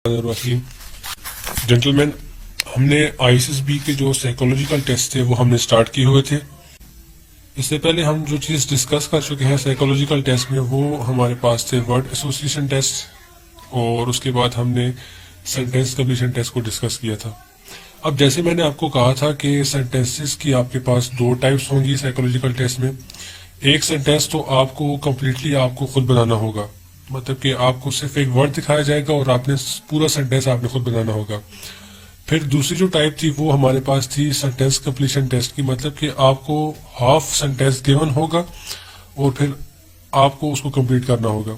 الرحیم جنٹلمین، ہم نے ISSB کے جو سائیکولوجیکل ٹیسٹ تھے وہ ہم نے سٹارٹ کیے ہوئے تھے۔ اس سے پہلے ہم جو چیز ڈسکس کر چکے ہیں سائیکولوجیکل ٹیسٹ میں، وہ ہمارے پاس تھے ورڈ ایسوسیشن ٹیسٹ، اور اس کے بعد ہم نے سینٹینس کمپلیشن ٹیسٹ کو ڈسکس کیا تھا۔ اب جیسے میں نے آپ کو کہا تھا کہ سینٹینسز کی آپ کے پاس دو ٹائپس ہوں گی سائیکولوجیکل ٹیسٹ میں۔ ایک سینٹینس تو آپ کو کمپلیٹلی آپ کو خود بنانا ہوگا، مطلب کہ آپ کو صرف ایک ورڈ دکھایا جائے گا اور آپ نے پورا سینٹینس آپ نے خود بنانا ہوگا۔ پھر دوسری جو ٹائپ تھی وہ ہمارے پاس تھی سینٹینس کمپلیشن ٹیسٹ کی، مطلب کہ آپ کو ہاف سینٹینس گیون ہوگا اور پھر آپ کو اس کو کمپلیٹ کرنا ہوگا۔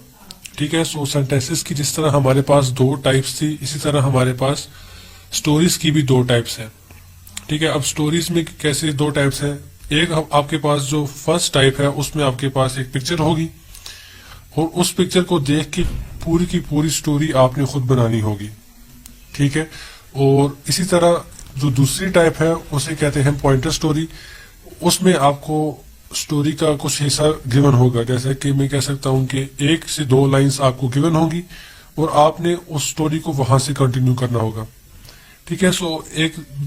ٹھیک ہے، سو سینٹینسز کی جس طرح ہمارے پاس دو ٹائپس تھی، اسی طرح ہمارے پاس سٹوریز کی بھی دو ٹائپس ہیں۔ ٹھیک ہے، اب سٹوریز میں کیسے دو ٹائپس ہیں؟ ایک آپ کے پاس جو فرسٹ ٹائپ ہے اس میں آپ کے پاس ایک پکچر ہوگی اور اس پکچر کو دیکھ کے پوری کی پوری سٹوری آپ نے خود بنانی ہوگی۔ ٹھیک ہے، اور اسی طرح جو دوسری ٹائپ ہے اسے کہتے ہیں پوائنٹر سٹوری۔ اس میں آپ کو سٹوری کا کچھ حصہ گیون ہوگا، جیسے کہ میں کہہ سکتا ہوں کہ 1 سے 2 لائنز آپ کو گیون ہوگی اور آپ نے اس سٹوری کو وہاں سے کنٹینیو کرنا ہوگا۔ ٹھیک ہے، سو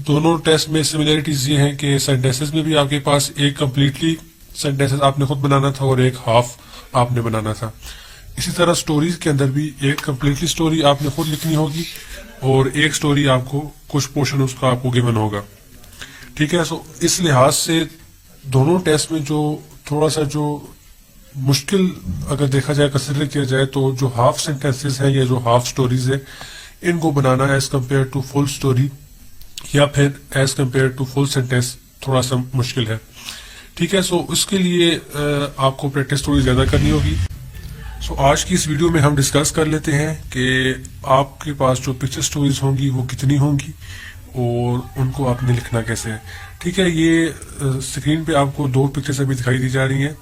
دونوں ٹیسٹ میں سملیرٹیز یہ ہیں کہ سینٹینسز میں بھی آپ کے پاس ایک کمپلیٹلی سینٹینسز آپ نے خود بنانا تھا اور ایک ہاف آپ نے بنانا تھا۔ اسی طرح سٹوریز کے اندر بھی ایک کمپلیٹلی سٹوری آپ نے خود لکھنی ہوگی اور ایک سٹوری آپ کو کچھ پورشن اس کا آپ کو گیون ہوگا۔ ٹھیک ہے، سو اس لحاظ سے دونوں ٹیسٹ میں جو تھوڑا سا جو مشکل اگر دیکھا جائے کنسیڈر کیا جائے تو جو ہاف سینٹینسز ہیں یا جو ہاف سٹوریز ہیں ان کو بنانا as compare to full story یا پھر as compare to full sentence تھوڑا سا مشکل ہے۔ ٹھیک ہے، سو اس کے لیے آپ کو پریکٹس تھوڑی زیادہ کرنی ہوگی۔ سو آج کی اس ویڈیو میں ہم ڈسکس کر لیتے ہیں کہ آپ کے پاس جو پکچر سٹوریز ہوں گی وہ کتنی ہوں گی اور ان کو آپ نے لکھنا کیسے ہے۔ ٹھیک ہے، یہ اسکرین پہ آپ کو 2 پکچرز ابھی دکھائی دی جا رہی ہیں،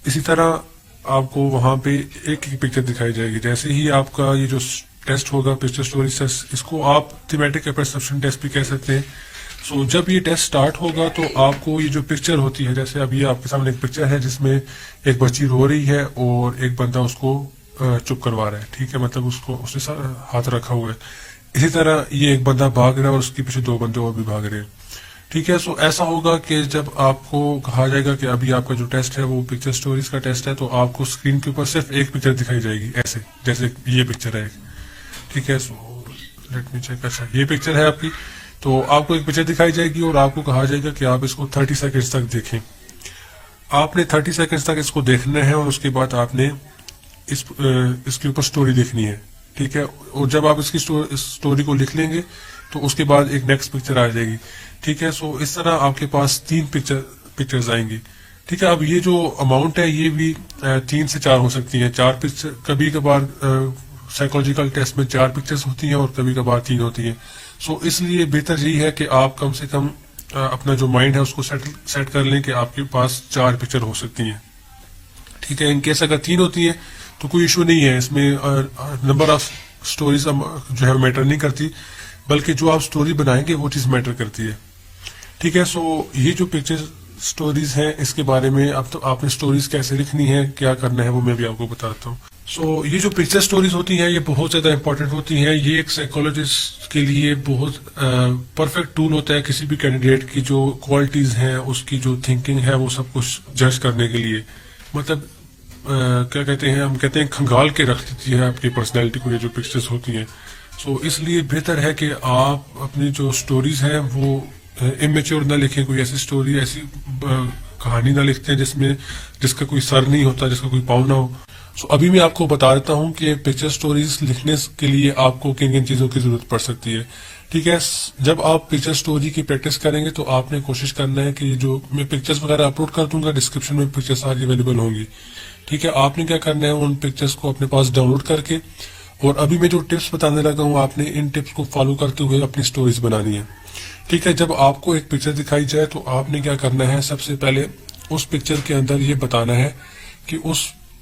اسی طرح آپ کو وہاں پہ ایک پکچر دکھائی جائے گی۔ جیسے ہی آپ کا یہ جو ٹیسٹ ہوگا پکچر سٹوریز ٹیسٹ، اس کو آپ تھیمیٹک پرسپشن ٹیسٹ بھی کہہ سکتے ہیں۔ سو جب یہ ٹیسٹ سٹارٹ ہوگا تو آپ کو یہ جو پکچر ہوتی ہے، جیسے اب یہ آپ کے سامنے ایک پکچر ہے جس میں ایک بچی رو رہی ہے اور ایک بندہ اس کو چپ کروا رہا ہے۔ ٹھیک ہے، مطلب اس نے ہاتھ رکھا ہوا ہے۔ اسی طرح یہ ایک بندہ بھاگ رہا ہے اور اس کے پیچھے 2 بندے اور بھی بھاگ رہے ہیں۔ ٹھیک ہے، سو ایسا ہوگا کہ جب آپ کو کہا جائے گا کہ ابھی آپ کا جو ٹیسٹ ہے وہ پکچر سٹوریز کا ٹیسٹ ہے، تو آپ کو اسکرین کے اوپر صرف ایک پکچر دکھائی جائے گی، ایسے جیسے یہ پکچر ہے۔ ٹھیک ہے، سو لیٹ می چیک۔ اچھا، یہ پکچر ہے آپ کی، تو آپ کو ایک پکچر دکھائی جائے گی اور آپ کو کہا جائے گا کہ آپ اس کو 30 سیکنڈز تک دیکھیں۔ آپ نے 30 سیکنڈز تک اس کو دیکھنا ہے اور اس کے بعد آپ نے اس کے اوپر سٹوری دیکھنی ہے۔ ٹھیک ہے، اور جب آپ اس کی سٹوری کو لکھ لیں گے تو اس کے بعد ایک نیکسٹ پکچر آ جائے گی۔ ٹھیک ہے، سو اس طرح آپ کے پاس 3 پکچرز آئیں گی۔ ٹھیک ہے، اب یہ جو اماؤنٹ ہے یہ بھی 3 سے 4 ہو سکتی ہیں۔ 4 پکچر کبھی کبھار سائیکولوجیکل ٹیسٹ میں 4 پکچرز ہوتی ہیں اور کبھی کبھار 3 ہوتی ہیں۔ سو اس لیے بہتر یہی ہے کہ آپ کم سے کم اپنا جو مائنڈ ہے اس کو سیٹ کر لیں کہ آپ کے پاس 4 پکچر ہو سکتی ہیں۔ ٹھیک ہے، ان کیس اگر 3 ہوتی ہیں تو کوئی ایشو نہیں ہے، اس میں نمبر آف سٹوریز جو ہے میٹر نہیں کرتی، بلکہ جو آپ سٹوری بنائیں گے وہ چیز میٹر کرتی ہے۔ ٹھیک ہے، سو یہ جو پکچر سٹوریز ہیں اس کے بارے میں اب تو آپ نے سٹوریز کیسے لکھنی ہے، کیا کرنا ہے، وہ میں بھی آپ کو بتاتا ہوں۔ سو یہ جو پکچر سٹوریز ہوتی ہیں یہ بہت زیادہ امپورٹنٹ ہوتی ہیں۔ یہ ایک سائیکولوجسٹ کے لیے بہت پرفیکٹ ٹول ہوتا ہے کسی بھی کینڈیڈیٹ کی جو کوالٹیز ہیں، اس کی جو تھنکنگ ہے، وہ سب کچھ جج کرنے کے لیے، مطلب کیا کہتے ہیں، ہم کہتے ہیں کھنگال کے رکھ دیتی ہے آپ کی پرسنالٹی کو یہ جو پکچرز ہوتی ہیں۔ سو اس لیے بہتر ہے کہ آپ اپنی جو سٹوریز ہیں وہ امیچور نہ لکھیں، کوئی ایسی سٹوری، ایسی کہانی نہ لکھتے ہیں جس کا کوئی سر نہیں ہوتا، جس کا کوئی پاؤں نہ ہو۔ سو ابھی میں آپ کو بتا دیتا ہوں کہ پکچر سٹوریز لکھنے کے لیے آپ کو کن کن چیزوں کی ضرورت پڑ سکتی ہے۔ ٹھیک ہے، جب آپ پکچر سٹوری کی پریکٹس کریں گے تو آپ نے کوشش کرنا ہے کہ جو میں پکچرز وغیرہ اپلوڈ کر دوں گا ڈسکرپشن میں پکچر ساری اویلیبل ہوں گی۔ ٹھیک ہے، آپ نے کیا کرنا ہے، ان پکچرز کو اپنے پاس ڈاؤن لوڈ کر کے، اور ابھی میں جو ٹپس بتانے لگا ہوں آپ نے ان ٹپس کو فالو کرتے ہوئے اپنی سٹوریز بنانی ہے۔ ٹھیک ہے، جب آپ کو ایک پکچر دکھائی جائے تو آپ نے کیا کرنا ہے، سب سے پہلے اس پکچر کے اندر یہ بتانا ہے کہ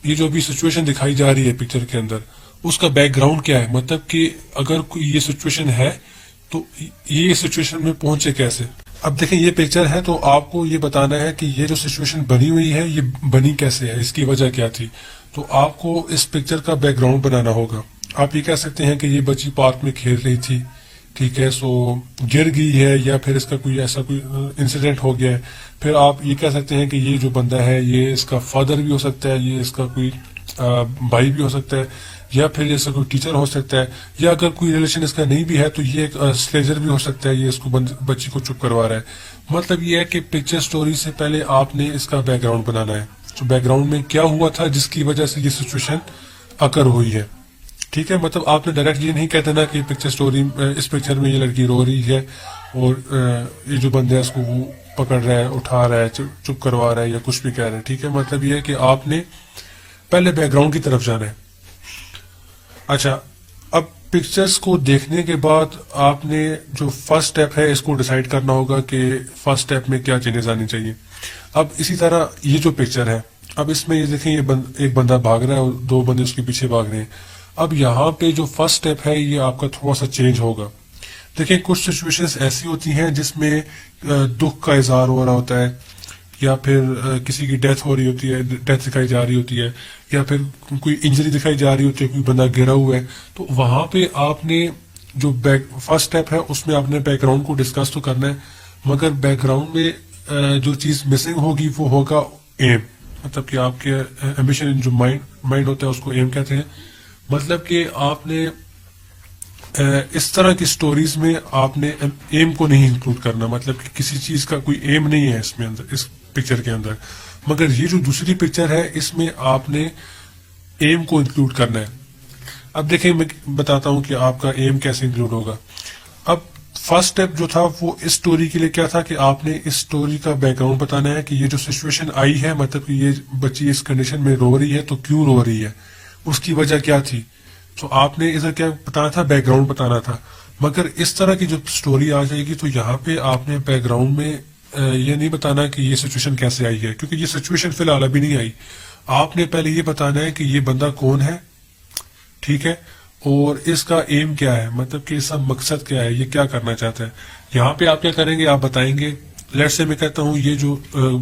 یہ جو بھی سچویشن دکھائی جا رہی ہے پکچر کے اندر اس کا بیک گراؤنڈ کیا ہے، مطلب کہ اگر کوئی یہ سچویشن ہے تو یہ سچویشن میں پہنچے کیسے۔ اب دیکھیں یہ پکچر ہے تو آپ کو یہ بتانا ہے کہ یہ جو سچویشن بنی ہوئی ہے یہ بنی کیسے ہے، اس کی وجہ کیا تھی۔ تو آپ کو اس پکچر کا بیک گراؤنڈ بنانا ہوگا آپ یہ کہہ سکتے ہیں کہ یہ بچی پارک میں کھیل رہی تھی، ٹھیک ہے، سو گر گئی ہے یا پھر اس کا کوئی ایسا کوئی انسیڈنٹ ہو گیا ہے. پھر آپ یہ کہہ سکتے ہیں کہ یہ جو بندہ ہے یہ اس کا فادر بھی ہو سکتا ہے، یہ اس کا کوئی بھائی بھی ہو سکتا ہے، یا پھر اس کا کوئی ٹیچر ہو سکتا ہے، یا اگر کوئی ریلیشن اس کا نہیں بھی ہے تو یہ ایک سلیجر بھی ہو سکتا ہے، یہ اس کو بچی کو چپ کروا رہا ہے. مطلب یہ ہے کہ پکچر سٹوری سے پہلے آپ نے اس کا بیک گراؤنڈ بنانا ہے. تو بیک گراؤنڈ میں کیا ہوا تھا جس کی وجہ سے یہ سچویشن اکر ہوئی ہے. ٹھیک ہے، مطلب آپ نے ڈائریکٹ یہ نہیں کہتے نا کہ پکچر سٹوری اس پکچر میں یہ لڑکی رو رہی ہے اور یہ جو بندہ ہے اس کو وہ پکڑ رہا ہے، اٹھا رہا ہے، چپ کروا رہا ہے یا کچھ بھی کہہ رہا ہے. ٹھیک ہے، مطلب یہ ہے کہ آپ نے پہلے بیک گراؤنڈ کی طرف جانا ہے. اچھا، اب پکچرز کو دیکھنے کے بعد آپ نے جو فرسٹ سٹیپ ہے اس کو ڈیسائیڈ کرنا ہوگا کہ فرسٹ سٹیپ میں کیا چینجز آنی چاہیے. اب اسی طرح یہ جو پکچر ہے، اب اس میں یہ دیکھیں یہ ایک بندہ بھاگ رہا ہے اور دو بندے اس کے پیچھے بھاگ رہے ہیں. اب یہاں پہ جو فرسٹ سٹیپ ہے یہ آپ کا تھوڑا سا چینج ہوگا. دیکھیں کچھ سچویشنز ایسی ہوتی ہیں جس میں دکھ کا اظہار ہو رہا ہوتا ہے، یا پھر کسی کی ڈیتھ ہو رہی ہوتی ہے، ڈیتھ دکھائی جا رہی ہوتی ہے، یا پھر کوئی انجری دکھائی جا رہی ہوتی ہے، کوئی بندہ گرا ہوا ہے. تو وہاں پہ آپ نے جو فرسٹ سٹیپ ہے اس میں آپ نے بیک گراؤنڈ کو ڈسکس تو کرنا ہے، مگر بیک گراؤنڈ میں جو چیز مسنگ ہوگی وہ ہوگا ایم. مطلب کہ آپ کے ایمبیشن جو مائنڈ ہوتا ہے اس کو ایم کہتے ہیں. مطلب کہ آپ نے اس طرح کی سٹوریز میں آپ نے ایم کو نہیں انکلوڈ کرنا. مطلب کہ کسی چیز کا کوئی ایم نہیں ہے اس میں اندر، اس پکچر کے اندر. مگر یہ جو دوسری پکچر ہے اس میں آپ نے ایم کو انکلوڈ کرنا ہے. اب دیکھیں میں بتاتا ہوں کہ آپ کا ایم کیسے انکلوڈ ہوگا. اب فرسٹ سٹیپ جو تھا وہ اس سٹوری کے لیے کیا تھا کہ آپ نے اس سٹوری کا بیک گراؤنڈ بتانا ہے کہ یہ جو سچویشن آئی ہے، مطلب کہ یہ بچی اس کنڈیشن میں رو رہی ہے تو کیوں رو رہی ہے، اس کی وجہ کیا تھی. تو آپ نے ادھر کیا بتانا تھا، بیک گراؤنڈ بتانا تھا. مگر اس طرح کی جو سٹوری آ جائے گی تو یہاں پہ آپ نے بیک گراؤنڈ میں یہ نہیں بتانا کہ یہ سچویشن کیسے آئی ہے، کیونکہ یہ سچویشن فی الحال ابھی نہیں آئی. آپ نے پہلے یہ بتانا ہے کہ یہ بندہ کون ہے، ٹھیک ہے، اور اس کا ایم کیا ہے، مطلب کہ اس کا مقصد کیا ہے، یہ کیا کرنا چاہتا ہے. یہاں پہ آپ کیا کریں گے، آپ بتائیں گے لیٹ سے میں کہتا ہوں یہ جو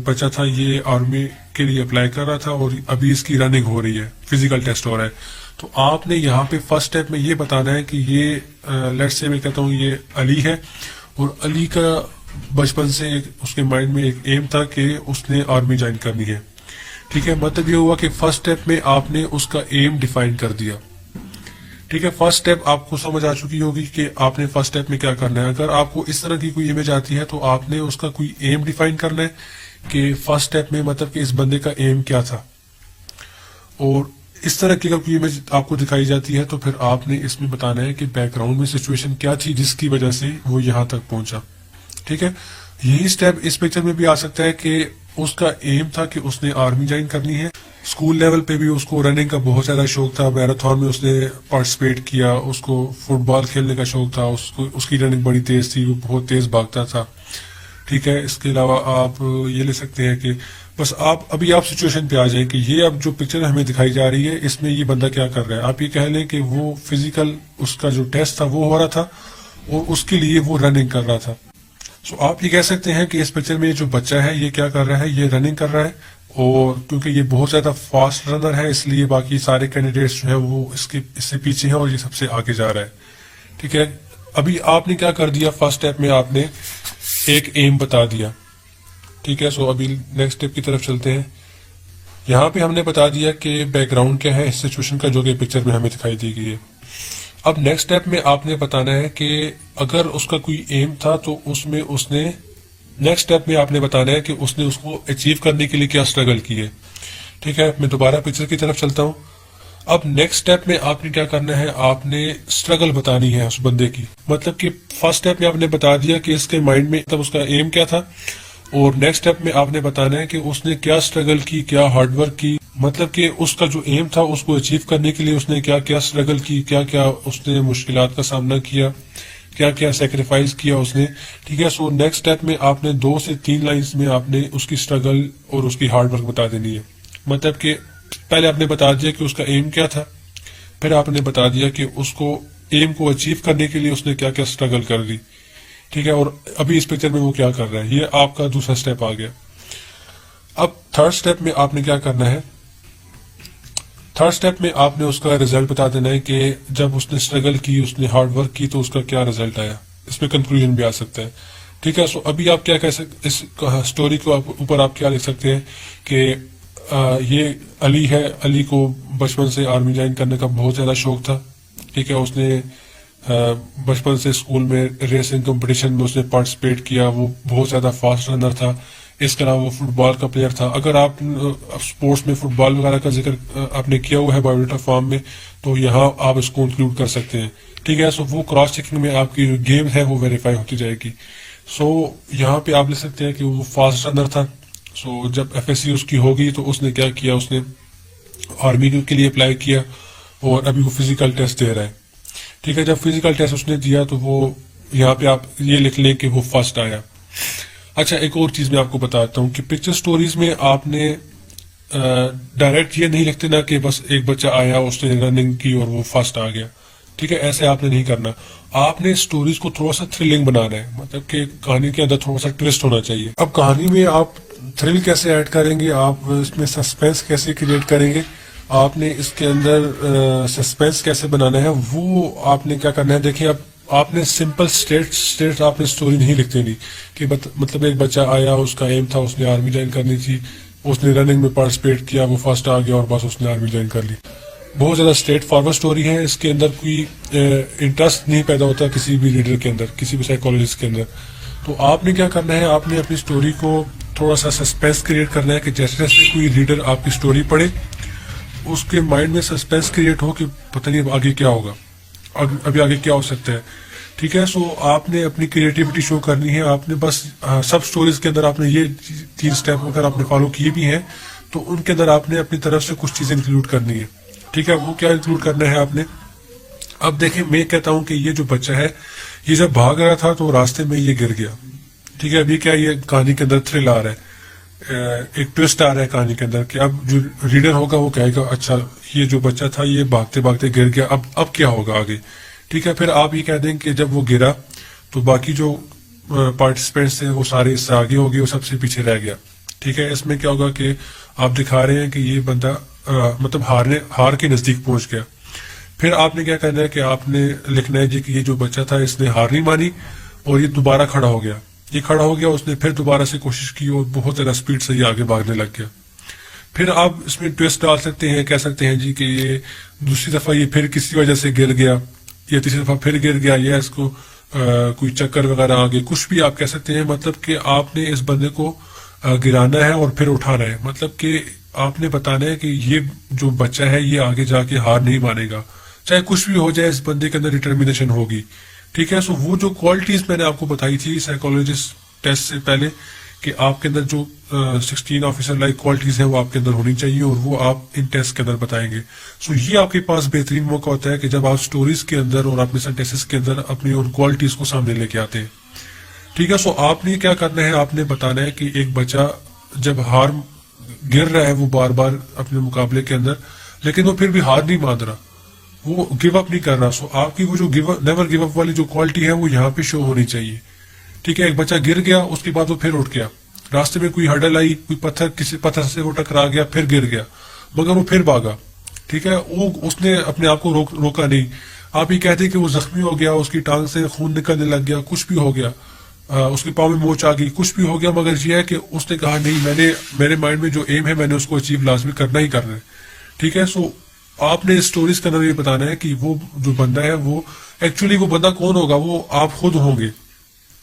بچہ تھا یہ آرمی کے لیے اپلائی کر رہا تھا اور ابھی اس کی رننگ ہو رہی ہے، فزیکل ٹیسٹ ہو رہا ہے. تو آپ نے یہاں پہ فرسٹ سٹیپ میں یہ بتانا ہے کہ یہ لیٹ سے میں کہتا ہوں یہ علی ہے، اور علی کا بچپن سے اس کے مائنڈ میں ایک ایم تھا کہ اس نے آرمی جوائن کرنی ہے. ٹھیک ہے، مطلب یہ ہوا کہ فرسٹ سٹیپ میں آپ نے اس کا ایم ڈیفائن کر دیا. ٹھیک ہے، فرسٹ سٹیپ آپ کو سمجھ آ چکی ہوگی کہ آپ نے فرسٹ سٹیپ میں کیا کرنا ہے. اگر آپ کو اس طرح کی کوئی امیج آتی ہے تو آپ نے اس کا کوئی ایم ڈیفائن کرنا ہے کہ فرسٹ سٹیپ میں مطلب کہ اس بندے کا ایم کیا تھا. اور اس طرح کی اگر کوئی امیج آپ کو دکھائی جاتی ہے تو پھر آپ نے اس میں بتانا ہے کہ بیک گراؤنڈ میں سچویشن کیا تھی جس کی وجہ سے وہ یہاں تک پہنچا. ٹھیک ہے، یہی سٹیپ اس پکچر میں بھی آ سکتا ہے کہ اس کا ایم تھا کہ اس نے آرمی جوائن کرنی ہے. اسکول لیول پہ بھی اس کو رننگ کا بہت زیادہ شوق تھا، میراتھن میں اس نے پارٹیسپیٹ کیا، اس کو فٹ بال کھیلنے کا شوق تھا، اس کی رننگ بڑی تیز تھی، وہ بہت تیز بھاگتا تھا. ٹھیک ہے، اس کے علاوہ آپ یہ لے سکتے ہیں کہ بس ابھی آپ سچویشن پہ آ جائیں کہ یہ اب جو پکچر ہمیں دکھائی جا رہی ہے اس میں یہ بندہ کیا کر رہا ہے. آپ یہ کہہ لیں کہ وہ فزیکل اس کا جو ٹیسٹ تھا وہ ہو رہا تھا اور اس کے لیے وہ رننگ کر رہا تھا. سو آپ یہ کہہ سکتے ہیں کہ اس پکچر میں جو بچہ ہے یہ کیا کر رہا ہے، یہ رننگ کر رہا ہے، اور کیونکہ یہ بہت زیادہ فاسٹ رنر ہے اس لیے باقی سارے کینڈیڈیٹس جو ہیں وہ اس سے پیچھے ہیں اور یہ سب سے آگے جا رہا ہے. ٹھیک ہے، ابھی آپ نے کیا کر دیا، فرسٹ سٹیپ میں آپ نے ایک ایم بتا دیا. ٹھیک ہے، سو ابھی نیکسٹ سٹیپ کی طرف چلتے ہیں. یہاں پہ ہم نے بتا دیا کہ بیک گراؤنڈ کیا ہے اس سچویشن کا جو کہ پکچر میں ہمیں دکھائی دی گئی ہے. اب نیکسٹ سٹیپ میں آپ نے بتانا ہے کہ اگر اس کا کوئی ایم تھا تو اس میں اس نے نیکسٹ سٹیپ میں آپ نے بتانا ہے کہ اس نے اس کو اچیو کرنے کے لیے کیا اسٹرگل کی ہے. ٹھیک ہے، میں دوبارہ پکچر کی طرف چلتا ہوں. اب نیکسٹ سٹیپ میں آپ نے کیا کرنا ہے، آپ نے اسٹرگل بتانی ہے اس بندے کی. مطلب کہ فرسٹ سٹیپ میں آپ نے بتا دیا کہ اس کے مائنڈ میں تب اس کا ایم کیا تھا، اور نیکسٹ سٹیپ میں آپ نے بتانا ہے کہ اس نے کیا اسٹرگل کی، کیا ہارڈ ورک کی. مطلب کہ اس کا جو ایم تھا اس کو اچیو کرنے کے لیے اس نے کیا کیا اسٹرگل کی، کیا کیا اس نے مشکلات کا سامنا کیا، کیا کیا سیکریفائز کیا اس نے. ٹھیک ہے، سو نیکسٹ سٹیپ میں آپ نے 2 سے 3 لائنز میں آپ نے اس کی اسٹرگل اور اس کی ہارڈ ورک بتا دینی ہے. مطلب کہ پہلے آپ نے بتا دیا کہ اس کا ایم کیا تھا، پھر آپ نے بتا دیا کہ اس کو ایم کو اچیو کرنے کے لیے اس نے کیا کیا اسٹرگل کر دی. ٹھیک ہے، اور ابھی اس پکچر میں وہ کیا کر رہا ہے، یہ آپ کا دوسرا سٹیپ آ گیا. اب تھرڈ سٹیپ میں آپ نے کیا کرنا ہے، تھرڈ اسٹیپ میں آپ نے اس کا ریزلٹ بتا دینا ہے کہ جب اس نے اسٹرگل کی، اس نے ہارڈ ورک کی تو اس کا کیا ریزلٹ آیا. اس میں کنکلوژن بھی آ سکتا ہے. ٹھیک ہے. سو ابھی آپ کیا کہہ سکتے، اس اسٹوری کے اوپر آپ کیا لکھ سکتے ہیں کہ یہ علی ہے، علی کو بچپن سے آرمی جوائن کرنے کا بہت زیادہ شوق تھا. ٹھیک ہے. اس نے بچپن سے اسکول میں ریسنگ کمپٹیشن میں اس نے پارٹیسپیٹ کیا، وہ بہت زیادہ فاسٹ رنر تھا. اس طرح وہ فٹ بال کا پلیئر تھا. اگر آپ اسپورٹس میں فٹ بال وغیرہ کا ذکر آپ نے کیا ہوا ہے بایو ڈیٹا فارم میں تو یہاں آپ اس کو انکلوڈ کر سکتے ہیں. ٹھیک ہے. سو وہ کراس چیکنگ میں آپ کی جو گیم ہے وہ ویریفائی ہوتی جائے گی. سو یہاں پہ آپ لکھ سکتے ہیں کہ وہ فاسٹ رنر تھا. سو جب ایف ایس سی اس کی ہوگی تو اس نے کیا کیا، اس نے آرمی کے لیے اپلائی کیا اور ابھی وہ فزیکل ٹیسٹ دے رہا ہے. ٹھیک ہے. جب فزیکل ٹیسٹ اس نے دیا تو وہ یہاں پہ آپ یہ لکھ لیں کہ وہ فرسٹ آیا. اچھا، ایک اور چیز میں آپ کو بتاتا ہوں کہ پکچر سٹوریز میں آپ نے ڈائریکٹ یہ نہیں لکھتے نا کہ بس ایک بچہ آیا، اس نے رننگ کی اور وہ فرسٹ آ گیا. ٹھیک ہے. ایسے آپ نے نہیں کرنا. آپ نے سٹوریز کو تھوڑا سا تھرلنگ بنانا ہے، مطلب کہ کہانی کے اندر تھوڑا سا ٹویسٹ ہونا چاہیے. اب کہانی میں آپ تھرل کیسے ایڈ کریں گے، آپ اس میں سسپینس کیسے کریٹ کریں گے، آپ نے اس کے اندر سسپینس کیسے بنانا ہے، وہ آپ نے کیا کرنا ہے. دیکھیں، اب آپ نے سمپل اسٹیٹ آپ نے اسٹوری نہیں لکھ دینی کہ مطلب ایک بچہ آیا، اس کا ایم تھا، اس نے آرمی جوائن کرنی تھی، اس نے رننگ میں پارٹیسپیٹ کیا، وہ فرسٹ آ گیا اور بس اس نے آرمی جوائن کر لی. بہت زیادہ اسٹریٹ فارورڈ اسٹوری ہے. اس کے اندر کوئی انٹرسٹ نہیں پیدا ہوتا کسی بھی ریڈر کے اندر، کسی بھی سائیکالوجسٹ کے اندر. تو آپ نے کیا کرنا ہے، آپ نے اپنی اسٹوری کو تھوڑا سا سسپینس کریٹ کرنا ہے کہ جیسے جیسے کوئی ریڈر آپ کی اسٹوری پڑھے اس کے مائنڈ میں سسپینس کریٹ ہو کہ پتہ نہیں آگے کیا ہوگا، ابھی آگے کیا ہو سکتا ہے. ٹھیک ہے. سو آپ نے اپنی کریٹیوٹی شو کرنی ہے. آپ نے بس سب سٹوریز کے اندر آپ نے یہ 3 اسٹیپ اگر آپ نے فالو کیے بھی ہیں تو ان کے اندر آپ نے اپنی طرف سے کچھ چیزیں انکلوڈ کرنی ہے. ٹھیک ہے. وہ کیا انکلوڈ کرنا ہے آپ نے. اب دیکھیں، میں کہتا ہوں کہ یہ جو بچہ ہے یہ جب بھاگ رہا تھا تو راستے میں یہ گر گیا. ٹھیک ہے. ابھی کیا یہ کہانی کے اندر تھرل آ رہا ہے، ایک ٹویسٹ آ رہا ہے کہانی کے اندر کہ اب جو ریڈر ہوگا وہ کہے گا اچھا یہ جو بچہ تھا یہ بھاگتے بھاگتے گر گیا، اب کیا ہوگا آگے. ٹھیک ہے. پھر آپ یہ کہہ دیں کہ جب وہ گرا تو باقی جو پارٹیسپینٹس تھے وہ سارے اس سے آگے ہو گئے، وہ سب سے پیچھے رہ گیا. ٹھیک ہے. اس میں کیا ہوگا کہ آپ دکھا رہے ہیں کہ یہ بندہ مطلب ہار کے نزدیک پہنچ گیا. پھر آپ نے کیا کرنا ہے کہ آپ نے لکھنا ہے جی کہ یہ جو بچہ تھا اس نے ہار نہیں مانی اور یہ دوبارہ کھڑا ہو گیا. یہ کھڑا ہو گیا، اس نے پھر دوبارہ سے کوشش کی اور بہت زیادہ اسپیڈ سے یہ آگے بھاگنے لگ گیا. پھر آپ اس میں ٹویسٹ ڈال سکتے ہیں، کہہ سکتے ہیں جی کہ یہ دوسری دفعہ یہ پھر کسی وجہ سے گر گیا، یا تیسری دفعہ پھر گر گیا، یا اس کو کوئی چکر وغیرہ آ گئی، کچھ بھی آپ کہہ سکتے ہیں. مطلب کہ آپ نے اس بندے کو گرانا ہے اور پھر اٹھانا ہے. مطلب کہ آپ نے بتانا ہے کہ یہ جو بچہ ہے یہ آگے جا کے ہار نہیں مانے گا، چاہے کچھ بھی ہو جائے، اس بندے کے اندر ڈٹرمینیشن ہوگی. ٹھیک ہے. سو وہ جو کوالٹیز میں نے آپ کو بتائی تھی سائیکالوجسٹ ٹیسٹ سے پہلے کہ آپ کے اندر جو 16 آفیسر لائک کوالٹیز ہیں وہ آپ کے اندر ہونی چاہیے اور وہ آپ ان ٹیسٹ کے اندر بتائیں گے. سو یہ آپ کے پاس بہترین موقع ہوتا ہے کہ جب آپ سٹوریز کے اندر اور اپنے سینٹینسز کے اندر اپنی ان کوالٹیز کو سامنے لے کے آتے ہیں. ٹھیک ہے. سو آپ نے کیا کرنا ہے، آپ نے بتانا ہے کہ ایک بچہ جب ہار گر رہا ہے وہ بار بار اپنے مقابلے کے اندر، لیکن وہ پھر بھی ہار نہیں مان رہا، وہ گیو اپ نہیں کر رہا. سو آپ کی وہ جو نیور گیو اپ والی جو کوالٹی ہے وہ یہاں پہ شو ہونی چاہیے. ٹھیک ہے. ایک بچہ گر گیا، اس کے بعد وہ پھر اٹھ گیا، راستے میں کوئی ہڈل آئی، کوئی پتھر، کسی پتھر سے وہ ٹکرا گیا، پھر گر گیا، مگر وہ پھر بھاگا. ٹھیک ہے. وہ اس نے اپنے آپ کو روکا نہیں. آپ یہ کہتے کہ وہ زخمی ہو گیا، اس کی ٹانگ سے خون نکلنے لگ گیا، کچھ بھی ہو گیا، اس کے پاؤں میں موچ آ گئی، کچھ بھی ہو گیا، مگر یہ ہے کہ اس نے کہا نہیں، میرے مائنڈ میں جو ایم ہے میں نے اس کو اچیو لازمی کرنا ہی کرنا ہے. ٹھیک ہے. سو آپ نے اسٹوریز کے اندر یہ بتانا ہے کہ وہ جو بندہ ہے وہ ایکچولی وہ بندہ کون ہوگا، وہ آپ خود ہوں گے.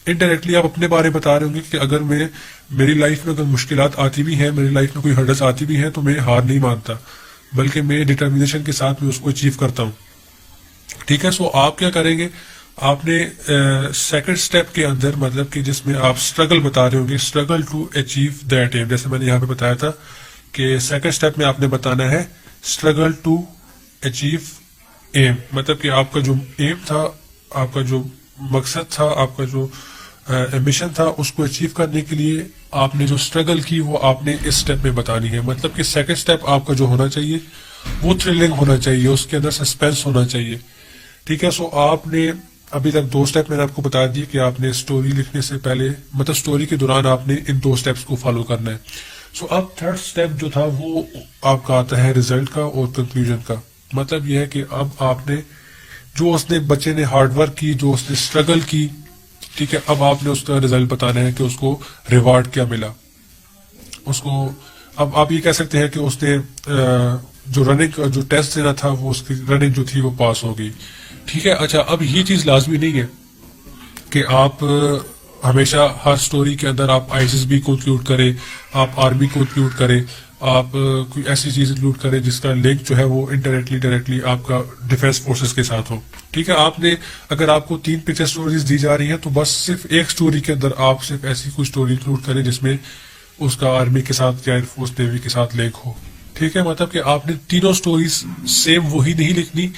انڈائریکٹلی آپ اپنے بارے بتا رہے ہوں گے کہ اگر میری لائف میں اگر مشکلات آتی بھی ہیں، میری لائف میں کوئی ہرڈلز آتی بھی ہیں تو میں ہار نہیں مانتا، بلکہ میں ڈٹرمینیشن کے ساتھ میں اس کو اچیو کرتا ہوں. ٹھیک ہے. سو آپ کیا کریں گے، آپ نے سیکنڈ اسٹیپ کے اندر مطلب کہ جس میں آپ اسٹرگل بتا رہے ہوں گے، struggle to achieve that aim, جیسے میں نے یہاں پہ بتایا تھا کہ سیکنڈ اسٹیپ میں آپ نے بتانا ہے اسٹرگل ٹو اچیو ایم. مطلب کہ آپ کا جو ایم تھا، آپ کا جو مقصد تھا، آپ کا جو ایمبیشن تھا، اس کو اچیو کرنے کے لیے آپ نے جو اسٹرگل کی وہ آپ نے اس اسٹیپ میں بتانی ہے. مطلب کہ سیکنڈ اسٹیپ آپ کا جو ہونا چاہیے وہ تھرلنگ ہونا چاہیے، اس کے اندر سسپینس ہونا چاہیے. ٹھیک ہے. سو آپ نے ابھی تک 2 اسٹیپ میں نے آپ کو بتا دی کہ آپ نے اسٹوری لکھنے سے پہلے مطلب اسٹوری کے دوران آپ نے ان 2 اسٹیپس کو فالو کرنا ہے. سو اب تھرڈ سٹیپ جو تھا وہ آپ کا آتا ہے ریزلٹ کا اور کنکلوژن کا. مطلب یہ ہے کہ اب آپ نے جو اس نے بچے نے ہارڈ ورک کی, جو اس نے اسٹرگل کی, ٹھیک ہے, اب آپ نے اس کا ریزلٹ بتانا ہے کہ اس کو ریوارڈ کیا ملا. اس کو اب آپ یہ کہہ سکتے ہیں کہ اس نے جو رننگ جو ٹیسٹ دینا تھا وہ اس کی رننگ جو تھی وہ پاس ہو گئی. ٹھیک ہے. اچھا, اب یہ چیز لازمی نہیں ہے کہ آپ ہمیشہ ہر سٹوری کے اندر آپ آئی ایس بی کو انکلوڈ کریں, آپ آرمی کو انکلوڈ کریں, آپ کوئی ایسی چیز انکلوڈ کریں جس کا لنک جو ہے وہ انڈائریکٹلی ڈائریکٹلی آپ کا ڈیفینس فورسز کے ساتھ ہو. ٹھیک ہے. آپ نے اگر آپ کو 3 پکچر سٹوریز دی جا رہی ہیں تو بس صرف ایک سٹوری کے اندر آپ صرف ایسی کوئی سٹوری انکلوڈ کریں جس میں اس کا آرمی کے ساتھ یا ایئر فورس نیوی کے ساتھ لنک ہو. ٹھیک ہے. مطلب کہ آپ نے تینوں سٹوریز سیم وہی نہیں لکھنی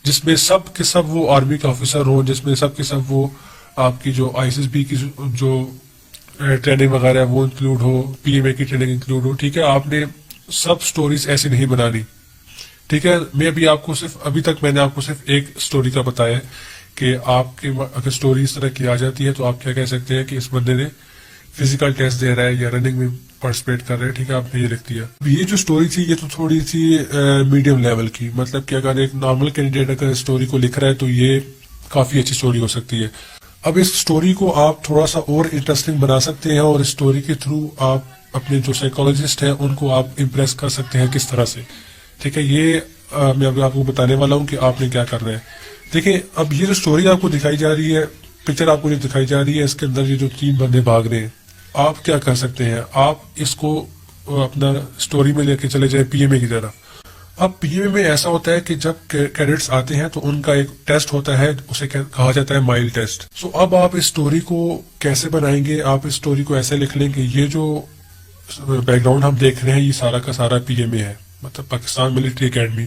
جس میں سب کے سب وہ آرمی کا آفیسر ہو, جس میں سب کے سب وہ آپ کی جو آئی ایس بی کی جو ٹریننگ وغیرہ وہ انکلوڈ ہو, پی ایم اے کی ٹریننگ انکلوڈ ہو. ٹھیک ہے. آپ نے سب سٹوریز ایسی نہیں بنانی. ٹھیک ہے. میں ابھی تک میں نے آپ کو صرف ایک سٹوری کا بتایا ہے کہ آپ کے اگر سٹوری اس طرح کی آ جاتی ہے تو آپ کیا کہہ سکتے ہیں کہ اس بندے نے فزیکل ٹیسٹ دے رہا ہے یا رننگ میں پارٹیسپیٹ کر رہے ہیں. ٹھیک ہے. آپ نے یہ لکھ دیا. یہ جو سٹوری تھی یہ تو تھوڑی سی میڈیم لیول کی, مطلب کہ اگر ایک نارمل کینڈیڈیٹ اگر سٹوری کو لکھ رہا ہے تو یہ کافی اچھی سٹوری ہو سکتی ہے. اب اس سٹوری کو آپ تھوڑا سا اور انٹرسٹنگ بنا سکتے ہیں اور اس سٹوری کے تھرو آپ اپنے جو سائیکولوجسٹ ہیں ان کو آپ امپریس کر سکتے ہیں کس طرح سے. ٹھیک ہے. یہ میں اب آپ کو بتانے والا ہوں کہ آپ نے کیا کرنا ہے. دیکھیں, اب یہ جو سٹوری آپ کو دکھائی جا رہی ہے, پکچر آپ کو جو دکھائی جا رہی ہے, اس کے اندر یہ جو 3 بندے بھاگ رہے ہیں, آپ کیا کر سکتے ہیں, آپ اس کو اپنا سٹوری میں لے کے چلے جائیں پی ایم اے کی طرف. اب پی ایم اے میں ایسا ہوتا ہے کہ جب کیڈٹس آتے ہیں تو ان کا ایک ٹیسٹ ہوتا ہے, اسے کہا جاتا ہے مائل ٹیسٹ. سو اب آپ اس سٹوری کو کیسے بنائیں گے, آپ اس سٹوری کو ایسے لکھ لیں کہ یہ جو بیک گراؤنڈ ہم دیکھ رہے ہیں یہ سارا کا سارا پی ایم اے ہے, مطلب پاکستان ملٹری اکیڈمی.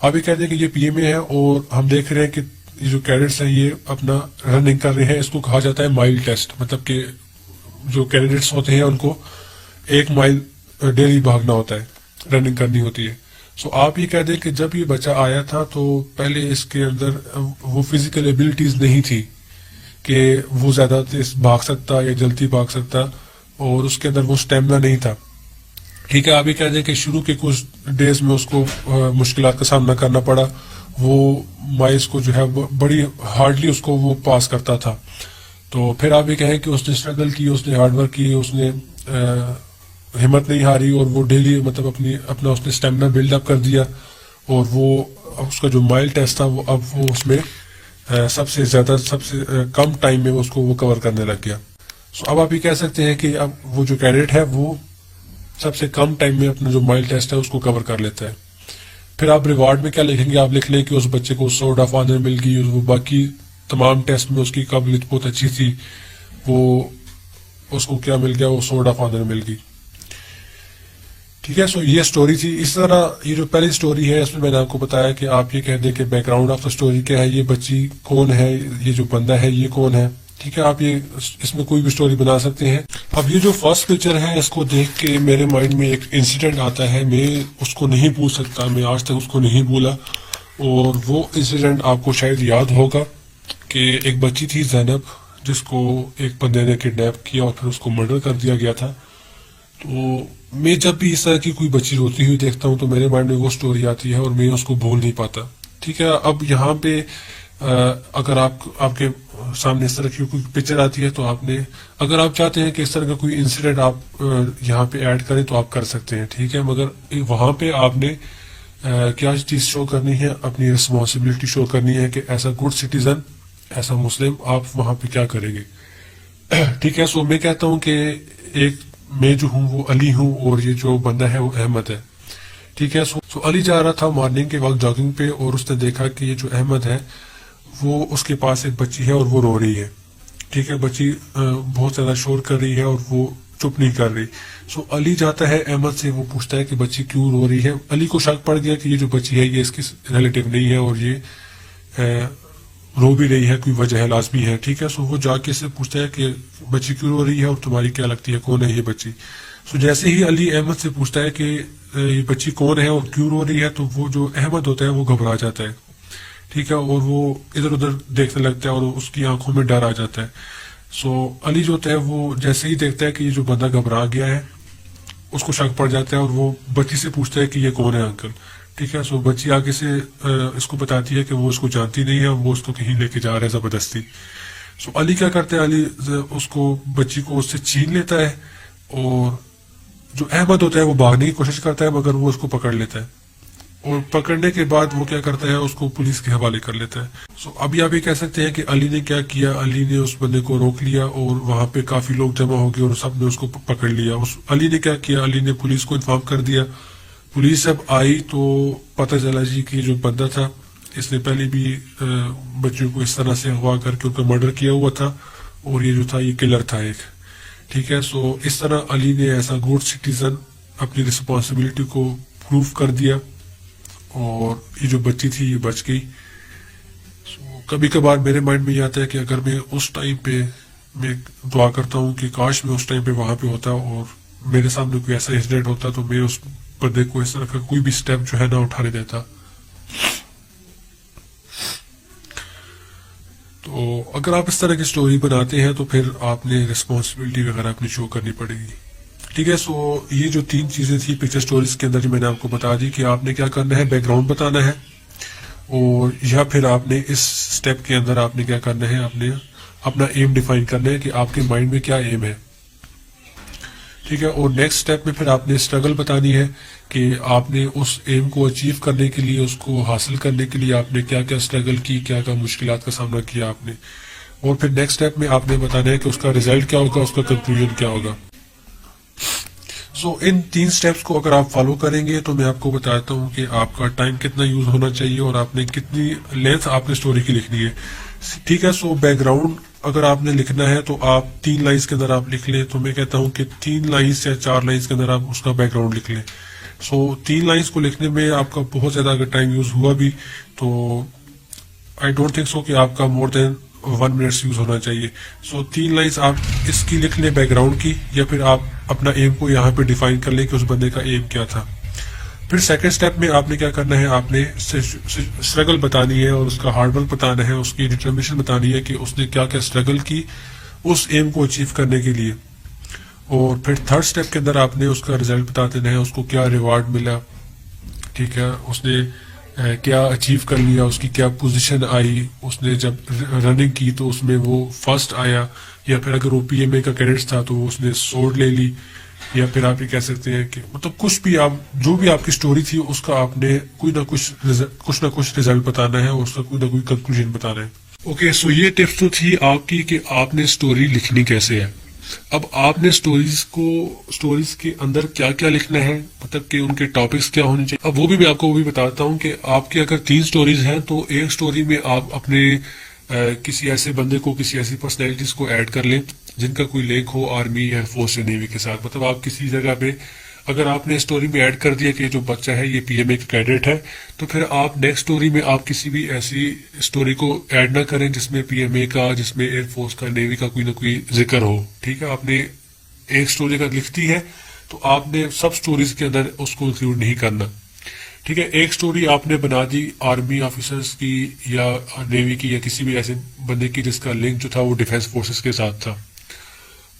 آپ یہ کہتے ہیں کہ یہ پی ایم اے ہے اور ہم دیکھ رہے ہیں کہ یہ جو کیڈٹس ہیں یہ اپنا رننگ کر رہے ہیں, اس کو کہا جاتا ہے مائل ٹیسٹ. مطلب کہ جو کینڈیڈیٹس ہوتے ہیں ان کو 1 مائل ڈیلی بھاگنا ہوتا ہے, رننگ کرنی ہوتی ہے. سو آپ یہ کہہ دیں کہ جب یہ بچہ آیا تھا تو پہلے اس کے اندر وہ فزیکل ایبلٹیز نہیں تھی کہ وہ زیادہ تیز بھاگ سکتا یا جلدی بھاگ سکتا, اور اس کے اندر وہ اسٹیمنا نہیں تھا. ٹھیک ہے. آپ یہ کہہ دیں کہ شروع کے کچھ ڈیز میں اس کو مشکلات کا سامنا کرنا پڑا, وہ مائلس کو جو ہے بڑی ہارڈلی اس کو وہ پاس کرتا تھا. تو پھر آپ یہ کہیں کہ اس نے اسٹرگل کی, اس نے ہارڈ ورک کی, اس نے ہمت نہیں ہاری, اور وہ ڈیلی مطلب اپنا اس نے اسٹیمنا بلڈ اپ کر دیا, اور وہ اس کا جو مائل ٹیسٹ تھا وہ اب وہ اس میں سب سے کم ٹائم میں اس کو وہ کور کرنے لگ گیا. سو اب آپ یہ کہہ سکتے ہیں کہ اب وہ جو کیڈٹ ہے وہ سب سے کم ٹائم میں اپنا جو مائل ٹیسٹ ہے اس کو کور کر لیتا ہے. پھر آپ ریوارڈ میں کیا لکھیں گے, آپ لکھ لیں کہ اس بچے کو سورڈ آف آنر مل گئی, وہ باقی تمام ٹیسٹ میں اس کی قابلیت بہت اچھی تھی, وہ اس کو کیا مل گیا, وہ سورڈ آف آنر مل گئی. ٹھیک ہے. سو یہ سٹوری تھی. اس طرح یہ جو پہلی سٹوری ہے اس میں نے آپ کو بتایا کہ آپ یہ کہہ دیں کہ back ground of the story کیا ہے, یہ بچی کون ہے, یہ جو بندہ ہے یہ کون ہے. ٹھیک ہے. آپ یہ اس میں کوئی بھی سٹوری بنا سکتے ہیں. اب یہ جو فرسٹ پکچر ہے اس کو دیکھ کے میرے مائنڈ میں ایک انسیڈنٹ آتا ہے, میں اس کو نہیں بھول سکتا, میں آج تک اس کو نہیں بھولا. اور وہ انسیڈنٹ آپ کو شاید یاد ہوگا کہ ایک بچی تھی زینب جس کو ایک بندے نے کڈنیپ کیا اور پھر اس کو مرڈر کر دیا گیا تھا. تو میں جب بھی اس طرح کی کوئی بچی روتی ہوئی دیکھتا ہوں تو میرے مائنڈ میں وہ سٹوری آتی ہے اور میں اس کو بھول نہیں پاتا. ٹھیک ہے. اب یہاں پہ اگر آپ کے سامنے اس طرح کی کوئی پکچر آتی ہے تو آپ نے, اگر آپ چاہتے ہیں کہ اس طرح کا کوئی انسیڈنٹ آپ یہاں پہ ایڈ کریں تو آپ کر سکتے ہیں. ٹھیک ہے. مگر وہاں پہ آپ نے کیا چیز شو کرنی ہے, اپنی رسپانسبلٹی شو کرنی ہے کہ ایسا گڈ سٹیزن, ایسا مسلم آپ وہاں پہ کیا کریں گے. ٹھیک ہے. سو میں کہتا ہوں کہ ایک میں جو ہوں وہ علی ہوں اور یہ جو بندہ ہے وہ احمد ہے. ٹھیک ہے. سو علی جا رہا تھا مارننگ کے وقت جاگنگ پہ, اور اس نے دیکھا کہ یہ جو احمد ہے وہ اس کے پاس ایک بچی ہے اور وہ رو رہی ہے. ٹھیک ہے. بچی بہت زیادہ شور کر رہی ہے اور وہ چپ نہیں کر رہی. سو علی جاتا ہے احمد سے, وہ پوچھتا ہے کہ بچی کیوں رو رہی ہے. علی کو شک پڑ گیا کہ یہ جو بچی ہے یہ اس کی ریلیٹیو نہیں ہے اور یہ رو بھی رہی ہے, کوئی وجہ ہے لازمی ہے. ٹھیک ہے. سو وہ جا کے سے پوچھتا ہے کہ بچی کیوں رو رہی ہے اور تمہاری کیا لگتی ہے کون ہے یہ بچی. سو جیسے ہی علی احمد سے پوچھتا ہے کہ یہ بچی کون ہے اور کیوں رو رہی ہے تو وہ جو احمد ہوتا ہے وہ گھبرا جاتا ہے. ٹھیک ہے. اور وہ ادھر ادھر دیکھنے لگتا ہے اور اس کی آنکھوں میں ڈر آ جاتا ہے. سو علی جو ہوتا ہے وہ جیسے ہی دیکھتا ہے کہ یہ جو بندہ گھبرا گیا ہے اس کو شک پڑ جاتا ہے اور وہ بچی سے پوچھتا ہے کہ یہ کون ہے انکل. ٹھیک ہے. سو بچی آگے سے اس کو بتاتی ہے کہ وہ اس کو جانتی نہیں ہے, وہ اس کو کہیں لے کے جا رہا ہے زبردستی. سو علی کیا کرتا ہے, علی اس کو بچی کو اس سے چھین لیتا ہے, اور جو احمد ہوتا ہے وہ بھاگنے کی کوشش کرتا ہے مگر وہ اس کو پکڑ لیتا ہے, اور پکڑنے کے بعد وہ کیا کرتا ہے, اس کو پولیس کے حوالے کر لیتا ہے. سو ابھی آپ یہ کہہ سکتے ہیں کہ علی نے کیا کیا, علی نے اس بندے کو روک لیا اور وہاں پہ کافی لوگ جمع ہو گئے اور سب نے اس کو پکڑ لیا. علی نے کیا کیا, علی نے پولیس کو انفارم کر دیا. پولیس جب آئی تو پتہ چلا جی کہ جو بندہ تھا اس نے پہلے بھی بچوں کو اس طرح سے اغوا کر کے ان کا مرڈر کیا ہوا تھا, اور یہ جو تھا یہ کلر تھا ایک. ٹھیک ہے. سو اس طرح علی نے ایسا گڈ سٹیزن اپنی رسپانسبلٹی کو پروف کر دیا, اور یہ جو بچی تھی یہ بچ گئی. کبھی کبھار میرے مائنڈ میں یہ آتا ہے کہ اگر میں اس ٹائم پہ, میں دعا کرتا ہوں کہ کاش میں اس ٹائم پہ وہاں پہ ہوتا اور میرے سامنے کوئی ایسا انسیڈنٹ ہوتا تو میں اس بندے کو اس طرح کا کوئی بھی سٹیپ جو ہے نہ اٹھانے دیتا. تو اگر آپ اس طرح کی سٹوری بناتے ہیں تو پھر آپ نے رسپانسبلٹی وغیرہ اپنی شو کرنی پڑے گی. ٹھیک ہے. سو یہ جو 3 چیزیں تھی پکچر سٹوریز کے اندر جو میں نے آپ کو بتا دی کہ آپ نے کیا کرنا ہے, بیک گراؤنڈ بتانا ہے, اور یا پھر آپ نے اس سٹیپ کے اندر آپ نے کیا کرنا ہے, آپ نے اپنا ایم ڈیفائن کرنا ہے کہ آپ کے مائنڈ میں کیا ایم ہے. ٹھیک ہے. اور نیکسٹ سٹیپ میں پھر آپ نے اسٹرگل بتانی ہے کہ آپ نے اس ایم کو اچیو کرنے کے لیے, اس کو حاصل کرنے کے لیے آپ نے کیا کیا اسٹرگل کی, کیا کیا مشکلات کا سامنا کیا آپ نے. اور پھر نیکسٹ سٹیپ میں آپ نے بتانا ہے کہ اس کا ریزلٹ کیا ہوگا, اس کا کنکلوژن کیا ہوگا. سو ان 3 سٹیپس کو اگر آپ فالو کریں گے تو میں آپ کو بتاتا ہوں کہ آپ کا ٹائم کتنا یوز ہونا چاہیے اور آپ نے کتنی لینتھ آپ نے سٹوری کی لکھنی ہے. ٹھیک ہے. سو بیک گراؤنڈ اگر آپ نے لکھنا ہے تو آپ 3 لائنز کے اندر آپ لکھ لیں, تو میں کہتا ہوں کہ 3 لائنز یا 4 لائنز کے اندر آپ اس کا بیک گراؤنڈ لکھ لیں. سو 3 لائنز کو لکھنے میں آپ کا بہت زیادہ اگر ٹائم یوز ہوا بھی تو آئی ڈونٹ تھنک سو کہ آپ کا مور دین 1 منٹ یوز ہونا چاہیے. سو 3 لائنز آپ اس کی لکھ لیں بیک گراؤنڈ کی, یا پھر آپ اپنا ایم کو یہاں پہ ڈیفائن کر لیں کہ اس بندے کا ایم کیا تھا. پھر سیکنڈ سٹیپ میں آپ نے کیا کرنا ہے, آپ نے اسٹرگل بتانی ہے اور اس کا ہارڈ ورک بتانا ہے, اس کی ڈٹرمنیشن بتانی ہے کہ اس نے کیا کیا اسٹرگل کی اس ایم کو اچیو کرنے کے لیے. اور پھر تھرڈ سٹیپ کے اندر آپ نے اس کا ریزلٹ بتا دینا ہے, اس کو کیا ریوارڈ ملا. ٹھیک ہے. اس نے کیا اچیو کر لیا, اس کی کیا پوزیشن آئی, اس نے جب رننگ کی تو اس میں وہ فرسٹ آیا, یا پھر اگر وہ پی ایم اے کا کیڈٹ تھا تو اس نے سوڈ لے لی, یا پھر آپ یہ کہہ سکتے ہیں کہ مطلب کچھ بھی آپ جو بھی آپ کی سٹوری تھی اس کا آپ نے کوئی نہ کچھ ریزلٹ بتانا ہے, اور اس کا کوئی نہ کوئی کنکلوژن بتانا ہے. اوکے. سو یہ ٹپس تو تھی آپ کی کہ آپ نے سٹوری لکھنی کیسے ہے. اب آپ نے سٹوریز کے اندر کیا کیا لکھنا ہے, مطلب کہ ان کے ٹاپکس کیا ہونے چاہیے. اب وہ بھی میں آپ کو وہ بھی بتاتا ہوں کہ آپ کی اگر 3 سٹوریز ہیں تو ایک سٹوری میں آپ اپنے کسی ایسے بندے کو, کسی ایسی پرسنالٹیز کو ایڈ کر لیں جن کا کوئی لنک ہو آرمی ایئر فورس یا نیوی کے ساتھ. مطلب آپ کسی جگہ پہ اگر آپ نے اسٹوری میں ایڈ کر دیا کہ جو بچہ ہے یہ پی ایم اے کا کیڈٹ ہے, تو پھر آپ نیکسٹ اسٹوری میں آپ کسی بھی ایسی اسٹوری کو ایڈ نہ کریں جس میں پی ایم اے کا, جس میں ایئر فورس کا, نیوی کا کوئی نہ کوئی ذکر ہو. ٹھیک ہے. آپ نے ایک اسٹوری اگر لکھتی ہے تو آپ نے سب اسٹوریز کے اندر اس کو انکلوڈ نہیں کرنا. ٹھیک ہے. ایک اسٹوری آپ نے بنا دی آرمی آفیسرز کی یا نیوی کی یا کسی بھی ایسے بندے کی جس کا لنک جو تھا وہ ڈیفینس فورسز کے ساتھ تھا.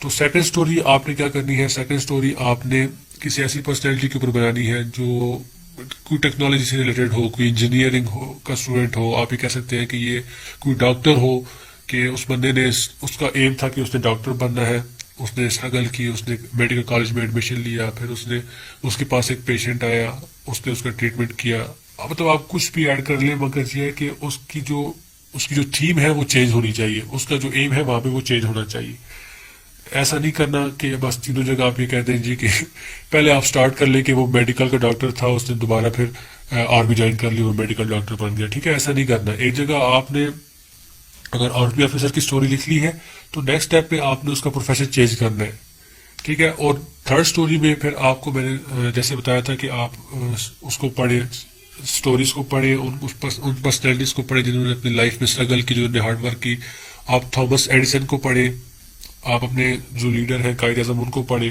تو سیکنڈ اسٹوری آپ نے کیا کرنی ہے, سیکنڈ اسٹوری آپ نے کسی ایسی پرسنالٹی کے اوپر بنانی ہے جو کوئی ٹیکنالوجی سے ریلیٹڈ ہو, کوئی انجینئرنگ کا اسٹوڈنٹ ہو. آپ یہ کہہ سکتے ہیں کہ یہ کوئی ڈاکٹر ہو کہ اس بندے نے اس کا ایم تھا کہ اس نے ڈاکٹر بننا ہے, اس نے اسٹرگل کی, اس نے میڈیکل کالج میں ایڈمیشن لیا, پھر اس کے پاس ایک پیشنٹ آیا, اس نے اس کا ٹریٹمنٹ کیا. مطلب آپ کچھ بھی ایڈ کر لیں, مگر یہ ہے کہ اس کی جو تھیم ہے وہ چینج ہونی چاہیے, اس کا جو ایم ہے وہاں پہ وہ چینج ہونا چاہیے. ایسا نہیں کرنا کہ بس تینوں جگہ آپ یہ کہتے ہیں جی کہ پہلے آپ سٹارٹ کر لیں کہ وہ میڈیکل کا ڈاکٹر تھا, اس نے دوبارہ پھر آرمی جوائن کر لی, وہ میڈیکل ڈاکٹر بن گیا. ٹھیک ہے. ایسا نہیں کرنا. ایک جگہ آپ نے اگر آرمی آفیسر کی سٹوری لکھ لی ہے تو نیکسٹ اسٹیپ پہ آپ نے اس کا پروفیشن چینج کرنا ہے. ٹھیک ہے. اور تھرڈ سٹوری میں پھر آپ کو میں نے جیسے بتایا تھا کہ آپ اس کو پڑھیں, سٹوریز کو پڑھیں, ان پرسنالٹیز کو پڑھیں جنہوں نے اپنی لائف میں اسٹرگل کی, جنہوں نے ہارڈ ورک کی. آپ تھامس ایڈیسن کو پڑھیں, آپ اپنے جو لیڈر ہیں قائد اعظم ان کو پڑھیں,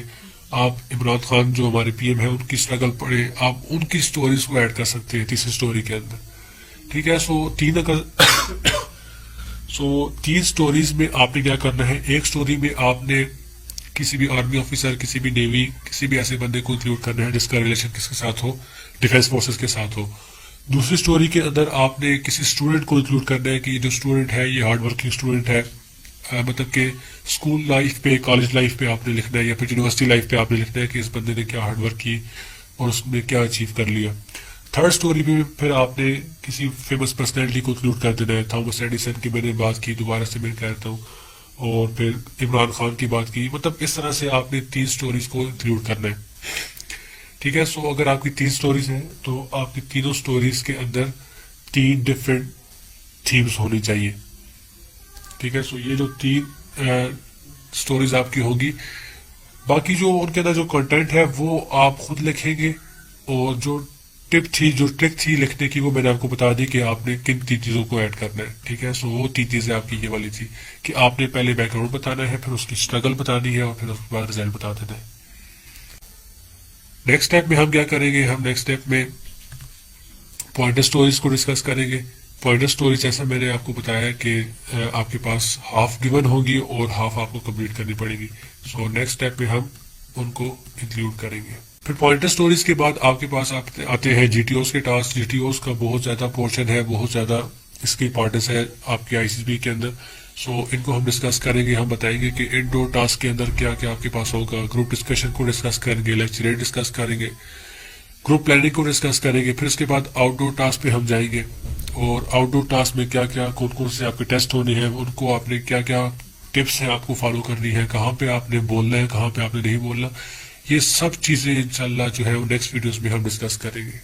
آپ عمران خان جو ہمارے پی ایم ہیں ان کی اسٹرگل پڑھیں. آپ ان کی سٹوریز کو ایڈ کر سکتے ہیں تیسری سٹوری کے اندر. ٹھیک ہے. تین سٹوریز میں آپ نے کیا کرنا ہے. ایک سٹوری میں آپ نے کسی بھی آرمی آفیسر، کسی بھی نیوی، کسی بھی ایسے بندے کو انکلوڈ کرنا ہے جس کا ریلیشن کس کے ساتھ ہو، ڈیفینس فورسز کے ساتھ ہو۔ دوسری سٹوری کے اندر آپ نے کسی اسٹوڈنٹ کو انکلوڈ کرنا ہے کہ یہ جو اسٹوڈنٹ ہے یہ ہارڈ ورکنگ اسٹوڈنٹ ہے، مطلب کہ اسکول لائف پہ، کالج لائف پہ آپ نے لکھنا ہے یا پھر یونیورسٹی لائف پہ آپ نے لکھنا ہے کہ اس بندے نے کیا ہارڈ ورک کی اور اس نے کیا اچیو کر لیا۔ تھرڈ سٹوری میں پھر آپ نے کسی فیمس پرسنالٹی کو انکلوڈ کر دینا ہے، تھامس ایڈیسن کی میں نے بات کی، دوبارہ سے میں کہتا ہوں، اور پھر عمران خان کی بات کی۔ مطلب اس طرح سے آپ نے 3 سٹوریز کو انکلوڈ کرنا ہے، ٹھیک ہے۔ سو اگر آپ کی 3 سٹوریز ہیں تو آپ کی تینوں سٹوریز کے اندر 3 ڈفرینٹ تھیمز ہونی چاہیے، ٹھیک ہے۔ سو یہ جو 3 سٹوریز آپ کی ہوگی، باقی جو ان کے اندر جو کنٹینٹ ہے وہ آپ خود لکھیں گے، اور جو ٹپ تھی، جو ٹرک تھی لکھنے کی، وہ میں نے آپ کو بتا دی کہ آپ نے کن 3 چیزوں کو ایڈ کرنا ہے، ٹھیک ہے۔ سو وہ 3 چیزیں آپ کی یہ والی تھی کہ آپ نے پہلے بیک گراؤنڈ بتانا ہے، پھر اس کی اسٹرگل بتانی ہے، اور پھر اس کے بعد ریزلٹ بتا دینا ہے۔ نیکسٹ اسٹیپ میں ہم کیا کریں گے؟ ہم نیکسٹ اسٹیپ میں پوائنٹر سٹوریز کو ڈسکس کریں گے۔ پوائنٹر سٹوریز جیسا میں نے آپ کو بتایا کہ آپ کے پاس ہاف گیون ہوگی اور ہاف آپ کو کمپلیٹ کرنی پڑے گی۔ سو نیکسٹ اسٹیپ میں ہم ان کو انکلوڈ کریں گے۔ پھر پوائنٹر سٹوریز کے بعد آپ کے پاس آتے ہیں جی ٹی اوز کے ٹاسک۔ جی ٹی اوز کا بہت زیادہ پورشن ہے، بہت زیادہ اس کی امپورٹنس ہے آپ کے آئی سی بی کے اندر۔ سو ان کو ہم ڈسکس کریں گے، ہم بتائیں گے کہ ان ڈور ٹاسک کے اندر کیا کیا آپ کے پاس ہوگا، گروپ ڈسکشن کو ڈسکس کریں گے، لیکچریٹ ڈسکس کریں گے، گروپ پلاننگ کو ڈسکس کریں گے۔ پھر اس کے بعد آؤٹ ڈور ٹاسک پہ ہم جائیں گے، اور آؤٹ ڈور ٹاسک میں کیا کیا کون کون سے آپ کے ٹیسٹ ہونے ہیں، ان کو آپ نے کیا کیا ٹپس ہیں آپ کو فالو کرنی ہے، کہاں پہ آپ نے بولنا ہے، کہاں پہ آپ نے نہیں بولنا، یہ سب چیزیں انشاءاللہ جو ہے وہ نیکسٹ ویڈیوز میں ہم ڈسکس کریں گے۔